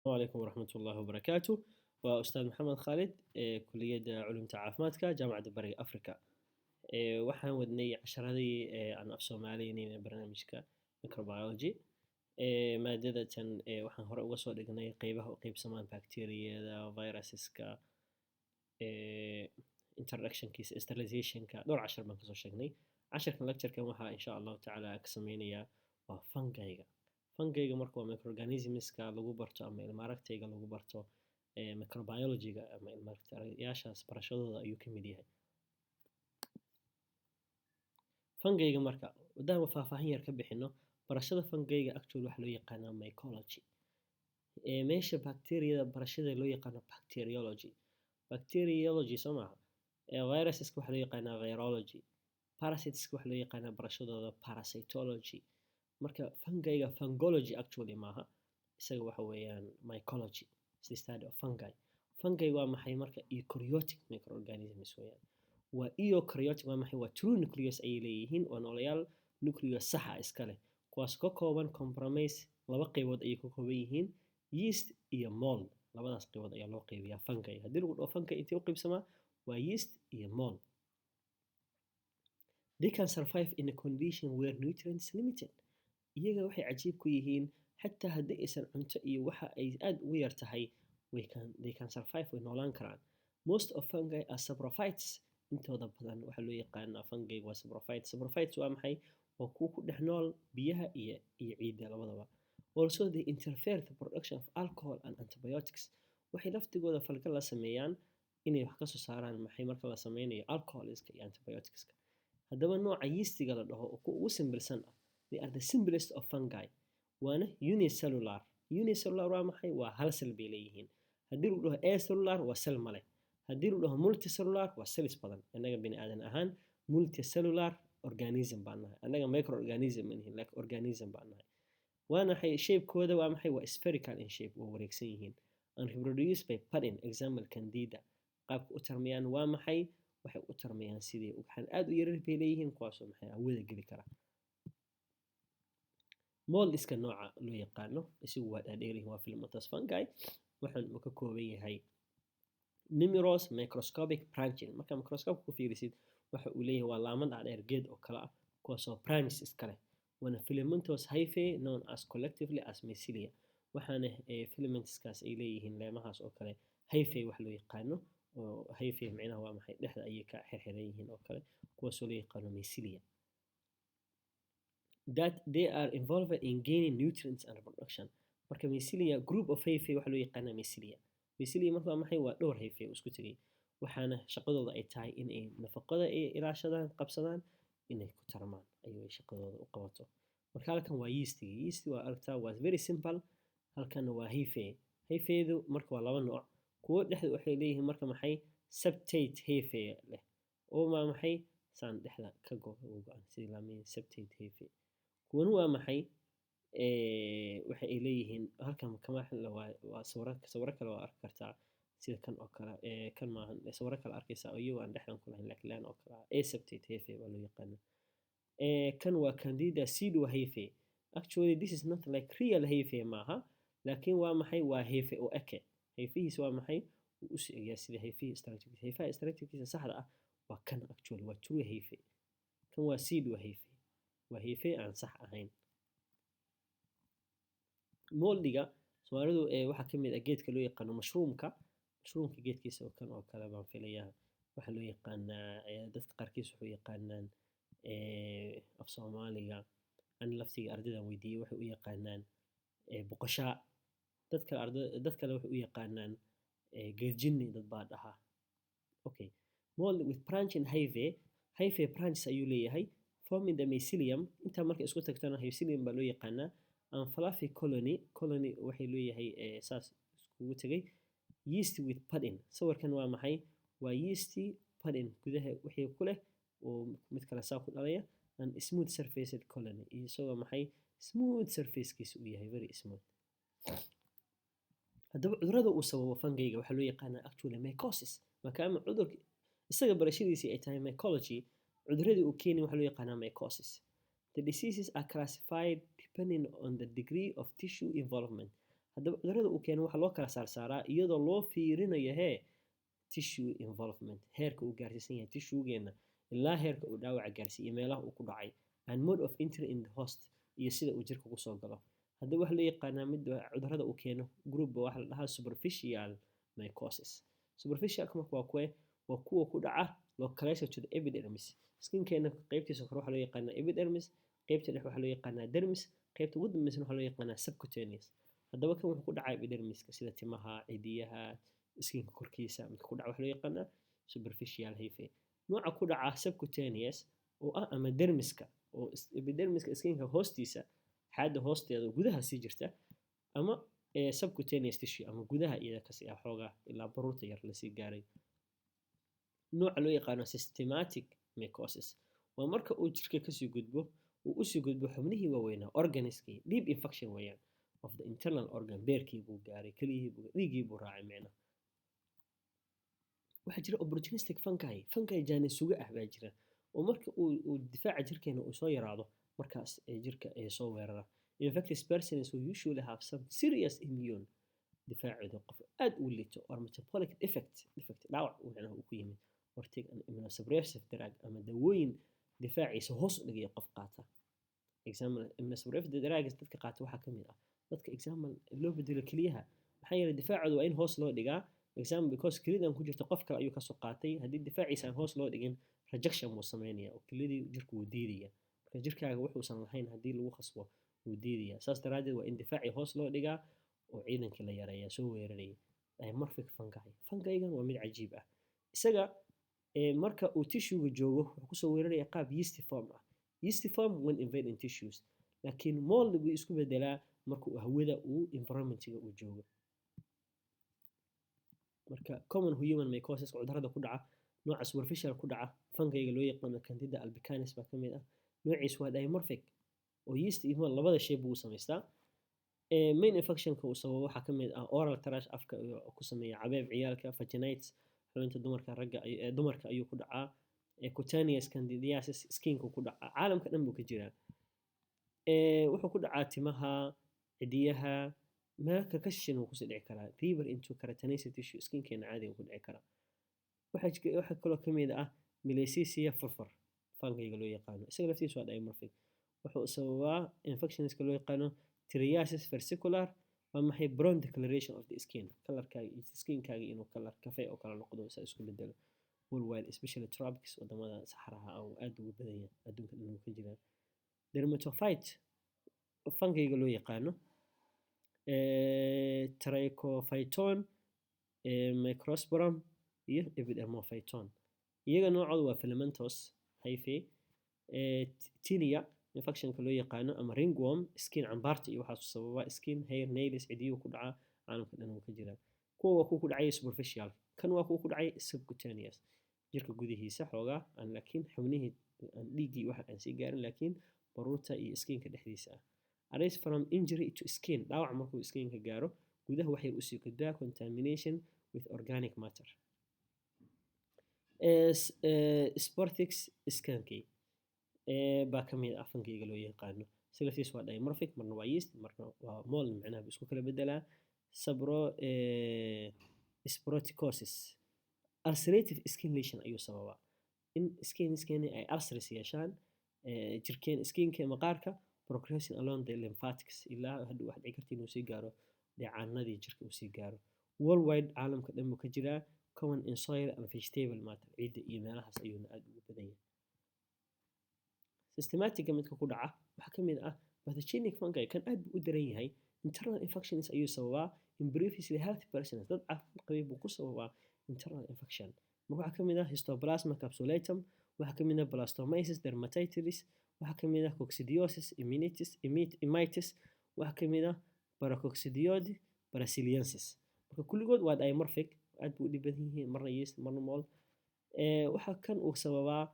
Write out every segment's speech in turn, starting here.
السلام عليكم ورحمة الله وبركاته. وأستاذ محمد خالد كلية علوم عافمادka jaamacadda bariga Afrika. Waxaan wadnay casharadii aan af Soomaaliyeynayna barnaamijka microbiology. Maadadatan waxaan hore uga soo dhignay qeybaha u qeybsamaan bacteriyada, viruseska, introductionkiisa, sterilizationka, dhowr cashar baan kasoo sheegnay. Casharkan lecturekan waxaa insha allahu tacaala ka sameynayaa waa fungiga. Fungiga marka waa microorganismska lagu barto ama ilma aragtayga lagu barto microbiologyga ama ilma aragtayaashaas barashadooda ayuu ka mid yahay. Fungiga marka wadaan faahfaahin yar ka bixino barashada fungiga actually waxa loo yaqaanaa mycology. Meesha bacteriyada barashada loo yaqaano bacteriology. Bacteriology soo maaha. Viruseska waxa loo yaqaanaa virology. Parasiteska waxa loo yaqaanaa barashadooda parasitology. Marka fungiga fungology actually maaha, isaga waxa weeyaan mycology, the study of fungi. Fungi waa maxay marka eukaryotic microorganisms weeyaan. Waa eukaryotic waa maxay waa true nucleus ay leeyihiin oo noolayaal nucleus sax ah iska leh kuwaas ka kooban compromise laba qaybood ay ka kooban yihiin yeast iyo mold. Labadaas qaybood ayaa loo qaybiyaa fungi. Haddii lagu dhaho fungi intii u qaybsamaa waa yeast iyo mold. They can survive in a condition where nutrients limited. Iyaga waxay cajiib ku yihiin xataa haddii aysan cunto iyo waxa ay aad ugu yar tahay they can survive way noolaan karaan. Most of fungi are saprophytes. Intooda badan waxa loo yaqaanaa fungi waa saprophytes. Saprophytes waa maxay? Waa kuwa ku dhex nool biyaha iyo ciidda labadaba. Also they interfere the production of alcohol and antibiotics. Waxay laftigooda falgal la sameeyaan inay wax ka soo saaraan maxay marka la sameynayo alcoholiska iyo antibioticska. Haddaba nooca yeastiga la dhaho oo ugu simbilsan ah they are the simplest of fungi. Waana unicellular. Unicellular waa maxay? Waa hal cell bay leeyihiin. Haddii lagu dhaho acellular waa cell male. Haddii lagu dhaho multicellular waa cells badan. Annaga bini aadan ahaan multicellular organism baan nahay. Annaga microorganism ma nihin like organism baan nahay. Waana shape-kooda waa maxay? Waa spherical in shape oo wareegsan yihiin. And reproduced by budding. Example candida. Qaabka u tarmayaan waa maxay? Waxay u tarmayaan sidii waxaan aad u yaryar bay leeyihiin kuwaasoo maxay hawada geli kara. Mold iska nooca loo yaqaano isagu waa dhaadheerihin waa filamentous fungi waxaan uu ka kooban yahay numerous microscopic branching. Marka microscope ku fiirisid waxa uu leeyahay waa laamo dhaadheer geed oo kala ah kuwaasoo branches iska leh. Waana filamentous hyphae known as collectively as mycelia. Waxaana filamentskaas ay leeyihiin leemahaas oo kale hyphae wax loo yaqaano oo hyphae macnaha waa maxay dhexda ayay ka xirxiran yihiin oo kale kuwaasoo loo yaqaano mycelia. That they are involved in gaining nutrients and reproduction. Marka mycelia group of hyphae waxa loo yaqaanaa mycelia. Mycelia marka maxay waa dhowr hyphae oo isku tagay. Waxaana shaqadooda ay tahay in ay nafaqada ay ilaashadaan, qabsadaan, inay ku tarmaan ayay shaqadooda u qabato. Marka halkan waa yeastiga. Yeast waa aragtaa waa very simple. Halkan waa hyphae. Hyphaedu marka waa laba nooc. Kuwo dhexda waxay leeyihiin marka maxay septate hyphae leh. Oo ma maxay saan dhexda ka go'an sidii laameyn septate hyphae. Kuwanu waa maxay waxa ay leeyihiin halkan kama waa sawirro kale waa arki kartaa sida kan oo kale kan maahan sawirro kale arkaysaa oo iyagu aan dhexdan ku lahayn laakiin laan oo kale aseptate hyphae waa loo yaqaana. Kan waa candida pseudo hyphae. Actually this is not like real hyphae maaha laakiin waa maxay waa hyphae oo eke. Hyphaehiisa waa maxay u sii sida hyphae structure. Hyphae structure-kiisa saxda ah waa kan actually waa true hyphae. Kan waa pseudo hyphae. Waa hyphae aan sax ahayn. Moldiga Soomaalidu waxa ka mid ah geedka loo yaqaano mushroomka. Mushroomka geedkiisa oo kan oo kale baan filayaa waxa loo yaqaanaa dadka qaarkiis wuxuu yaqaanaan af Soomaaliga aan laftiga ardaydan weydiiyay waxay u yaqaanaan boqoshaa. Dad kale waxay u yaqaanaan geed jinni dad baa dhaha. Okay. Mold with branching hyphae branches ayuu leeyahay. Forming the mycelium inta marka isku tagtana mycelium baa loo yaqaanaa. And fluffy colony waxay leeyahay saas iskugu tagay. Yeast with pudding. Sawirkan waa maxay? Waa yeast pudding gudaha wixii ku leh oo mid kale saa ku dhalaya and smooth surfaced colony. Isagoo maxay smooth surfacekiisa uu yahay very smooth. Haddaba cudurrada uu sababo fungiga waxa loo yaqaanaa actually mycosis. Maadaama cudurka isaga barashadiisa ay tahay mycology cudurradii uu keenay waxa loo yaqaanaa mycosis. The diseases are classified depending on the degree of tissue involvement. haddaba cudurrada uu keeno waxaa loo kala saarsaaraa iyadoo loo fiirinayo tissue involvement, heerka uu gaarsiisan yahay tissuegeena ilaa heerka uu dhaawaca gaarsiiyey meelaha uu ku dhacay, and mode of entry in the host, iyo sida uu jirka kusoo galo. haddaba waxa loo yaqaanaa midda cudurrada uu keeno groupba waxaa la dhahaa superficial mycosis. Superficialka marka waa kuwa ku dhaca localized to the epidermis, skinkeena qaybtiisa kore waxaa loo yaqaanaa epidermis, qaybta dhexe waxaa loo yaqaanaa dermis, qaybta ugu dambeysana waxaa loo yaqaanaa subcutaneous. haddaba kan wuxuu ku dhacaa epidermiska sida timaha, cidiyaha, skinka korkiisa. midka ku dhaca waxaa loo yaqaanaa superficial hyphae. nooca ku dhaca subcutaneous oo ah ama dermiska oo epidermiska skinka hoostiisa xaadda hoosteeda gudaha sii jirta, ama subcutaneous tissue ama gudaha iyada kasii ah xoogaa ilaa baruurta yar lasii gaaray. nooca loo yaqaano systematic mycosis waa marka uu jirka kasii gudbo uu usii gudbo xubnihii waaweynaa organiskii, deep infection weeyaan of the internal organ, beerkii buu gaaray, dhiiggii buu raacay micnaha. waxaa jira opportunistic fungi jaanis suga ah baa jira oo marka uu difaaca jirkeena uu soo yaraado markaas jirka soo weerara. infected persons who usually have some serious immune difaacooda qof aad u liito or metabolic defect dhaawac macnaha uu ku yimid, or take an immunosuppressive drug ama dawooyin difaaciisa hoos u dhigaya qof qaata. example immunosuppressive drugs dadka qaata waxaa ka mid ah dadka example loo bedelo keliyaha, maxaa yeelay difaacooda waa in hoos loo dhigaa. example because keliyadan ku jirta qof kale ayuu kasoo qaatay, haddii difaaciisa aan hoos loo dhigin rejection buu sameynaya oo keliyadii jirku wuu diidaya. marka jirkaaga wuxuusan lahayn haddii lagu khasbo wuu diidaya. saas daraadeed waa in difaacii hoos loo dhigaa oo ciidankii la yareeyaa soo weerarayay. dimorphic fungi-gan waa mid cajiib ah. isaga marka uu tissuega joogo wuxuu kusoo weeraraya qaab yeastiform ah. yeastiform when invading tissues, laakiin mold buu isku bedelaa marka hawada uu environmentiga uu joogo. marka common human mycosis cudurrada ku dhaca nooca superficial ku dhaca fungi-ga loo yaqaano Candida albicans baa ka mid ah. noociis waa dimorphic oo yeast iyo mold labada shay buu samaystaa. main infectionka uu sababo waxaa ka mid ah oral thrush, afka ku sameeya cabeeb ciyaalka, vaginitis xubinta dumarka ayuu ku dhacaa, cutaneous candidiasis skinka ku dhacaa, caalamka dhan buu ka jiraa. wuxuu ku dhacaa timaha, cidiyaha, meelka ka shishin wuu kusii dhici karaa. fever into keratinized tissue skinkeena caadiga ku dhici karaa. waxaa kaloo ka mid ah Milicesia furfur fungi-ga loo yaqaano, isaga laftiisa waa dimorphic. wuxuu sababaa infectionska loo yaqaano Triasis versicolor, waa maxay brown decoloration of the skin, kalarkaaga skinkaaga inuu kalar kafee oo kala noqdo saa isku bedelo. worldwide especially tropics wadamada saxaraha oo aad ugu badan yahay adduunka dhan ka jiraan. dermatophyte fungi-ga loo yaqaano Trichophyton, Microsporum iyo Epidermophyton. iyaga noocoodu waa filamentous hyphae. tinea infectionka loo yaqaano ama ringworm skin cambaarta iyo waxaa sababa skin hair nails cidiyuhu ku dhacaa caalamka dhan uu ka jiraa. kuwa waa kuwa ku dhacay superficial, kan waa kuwa ku dhacay subcutaneous jirka gudihiisa xoogaa aan laakiin xubnihii aan dhiiggii waxa aan sii gaarin laakiin baruurta iyo skinka dhexdiisa ah. arise from injury to skin, dhaawac markuu skinka gaaro gudaha waxay usii gudbaa contamination with organic matter. sportix scankey baa ka mid ah fungi-ga loo yaqaano, silaftiis waa dimorphic, marna waa yeast marna waa mold, macnaha isku kala bedelaa. Sporticosis ulcerative skin lesion ayuu sababaa in skinskeni ay ulcers yeeshaan jirkeen skinka maqaarka progressing along the lymphatics ilaa hadda wax dhici karta inuu sii gaaro dheecaanadii jirka uu sii gaaro. worldwide caalamka dhan buu ka jiraa. common in soil and vegetable matter, ciidda iyo meelahaas ayuuna aad ugu badan yahay. systematica midka ku dhaca waxaa ka mid ah pathogenic fungi, kan aad buu u daran yahay. internal infections ayuu sababaa in previously healthy persons, dad caafimaad qabay buu ku sababaa internal infection. marka waxaa ka mid ah histoplasma capsulatum, waxaa ka mid ah blastomyces dermatitis, waxaa ka mid ah coccidiosis imitis, waxaa ka mid ah paracoccidiose brasiliensis. marka kulligood waa dimorphic, aad buu u dhib badan yihiin, marna yeast marna mold. waxaa kan uu sababaa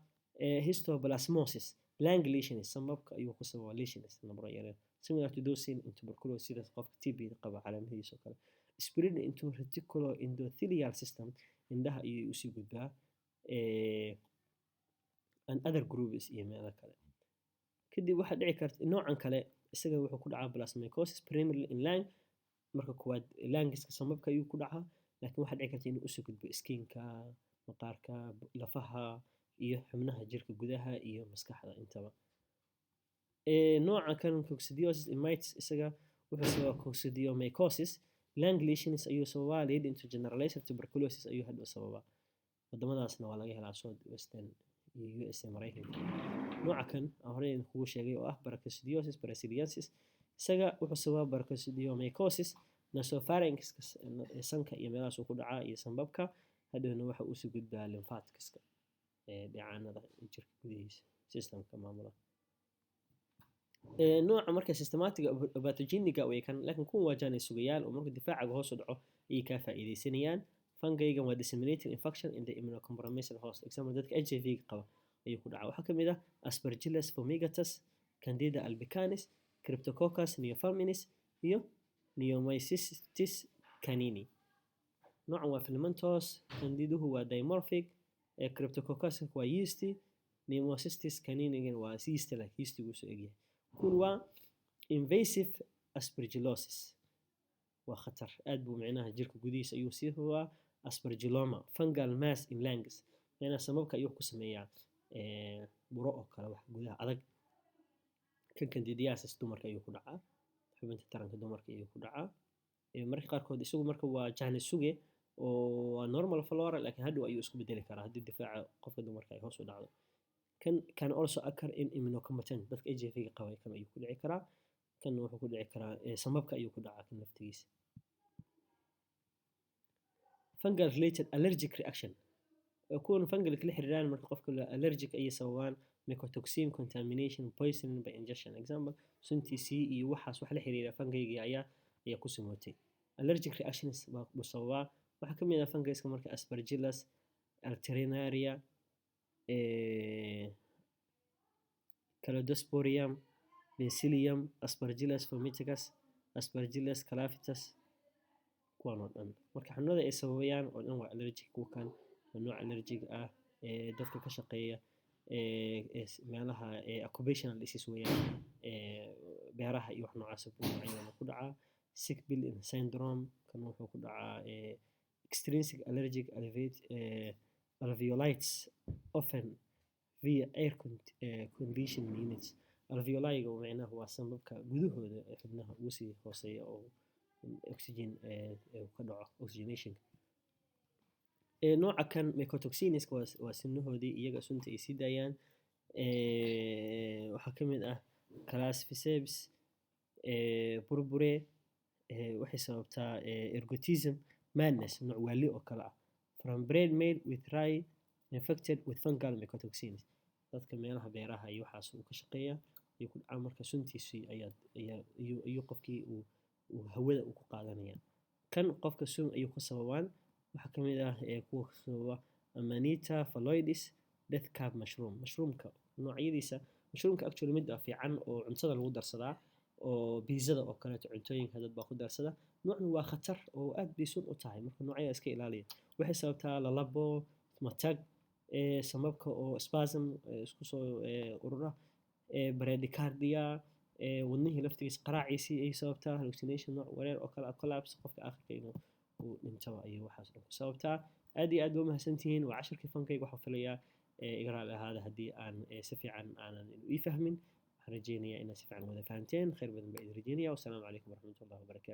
histoplasmosis lung lesions, sambabka ayuu ku sababaa lesions nabro yaryar similar to those seen in tuberculosis, sida qofka TB qaba calaamadihiisa oo kale. spread into reticuloendothelial system, indhaha ayuu usii gudbaa and other groups iyo meelo kale. kadib waxaa dhici karta noocan kale isaga wuxuu ku dhacaa plasmycosis primarily in lung, marka koowaad langiska sambabka ayuu ku dhacaa laakiin waxaa dhici karta inuu usoo gudbo skinka maqaarka lafaha iyo xubnaha jirka gudaha iyo maskaxda intaba nooca kan coccidiosis mites isaga wuxuu sababaa coccidiomycosis lung lesions ayuu sababaa lead into generalized tuberculosis ayuu hadhow sababaa wadamadaasna waa laga helaa south western iyo USA Mareykanka nooca kan aan horey kugu sheegay oo ah paracoccidiosis brasiliensis isaga wuxuu sababaa paracoccidiomycosis nasopharynx sanka iyo meelahaas uu ku dhacaa iyo sambabka hadhowna waxa uu soo gudbaa lymphaticska dhicaanada jirka gudihiisa systemka maamula nooca marka systematic pathogeniga way kan laakiin kuwan waa jaanay sugayaal oo marka difaacaga hoos u dhaco ayay ka faa'iideysanayaan fungigan waa disseminated infection in the immunocompromised host example dadka HIV qaba ayuu ku dhacaa waxaa kamid ah aspergillus fumigatus candida albicans cryptococcus neoformis iyo neomycetis canini noocan waa filamentous candiduhu waa dimorphic cryptococcus waa yeasty neomycetis canini waa yeast like yeast uu soo egyahay kun waa invasive aspergillosis waa khatar aad buu micnaha jirka gudihiisa ayuu sii hubaa aspergilloma fungal mass in lungs meena sababka ayuu ku sameeyaa buro oo kale wax gudaha adag kan candidiasis dumarka ayuu ku dhacaa xubinta taranka dumarka ayuu ku dhacaa marka qaarkood isagu marka waa jaani suge oo waa normal flora laakiin hadhow ayuu isku bedeli karaa haddii difaaca qofka dumarka ay hoos u dhacdo can also occur in immunocompetent dadka HIV qaba kan ayuu ku dhici karaa kan wuxuu ku dhici karaa sambabka ayuu ku dhacaa kan naftigiisa fungal related allergic reaction kuwan fungal la xiriiraan marka qofka allergic ay sababaan mycotoxin contamination poisoning by ingestion example suntiisii iyo waxaas wax la xiriira fungiga ayaa ku samootay allergic reactions buu sababaa waxaa kamid ah fungiska marka aspergillus alternaria Calodosporium, Bacillium, Aspergillus formiticus, Aspergillus calafitus kuwan oo dhan marka xanuunada ay sababayaan oo dhan waa allergic kuwan waa nooc allergic ah dadka ka shaqeeya meelaha occupational disease weeyaan beeraha iyo wax noocaas ku dhacaa sick building syndrome kan wuxuu ku dhacaa extrinsic allergic alveolitis often via air condition units alveoli-ga macnaha waa sambabka gudahooda xubnaha ugu sii hooseeya oo oxygen ka dhaco oxygenation nooca kan mycotoxins waa sinahoodii iyaga sunta ay sii daayaan waxaa kamid ah classificables burbure waxay sababtaa ergotism madness nooc waali oo kale ah from brain made with rye infected with fungal mycotoxins dadka meelaha beeraha iyo waxaas uu ka shaqeeya iyo ku dhaca marka suntiisii ayuu qofkii uu hawada ku qaadanaya kan qofka sun ayuu ku sababaan waxaa kamid ah kuwa sababa amanita phalloides death cap mushroomka noocyadiisa mushroomka actually mid fiican oo cuntada lagu darsadaa oo biizada oo kale cuntooyinka dad baa ku darsada noocna waa khatar oo aad bay sun u tahay marka noocyada iska ilaaliya waxay sababtaa lalabo matag sababka oo spasm isku soo urura bradycardia wadnihii laftigiisa qaraaciisii ay sababtaa hallucination nooc wareer oo kale collapse qofka aakhirka inuu dhintaba ayay waxaas dhan ku sababtaa aad iyo aad ba umahadsantihiin waa casharkii fankayga waxaa filayaa iga raali ahaada haddii aan si fiican aanan ii fahmin waxaan rajeynayaa inaad si fiican wada fahanteen khayr badan baa idin rajeynaya wasalaamu calaykum waraxmatullahi wabarakaatu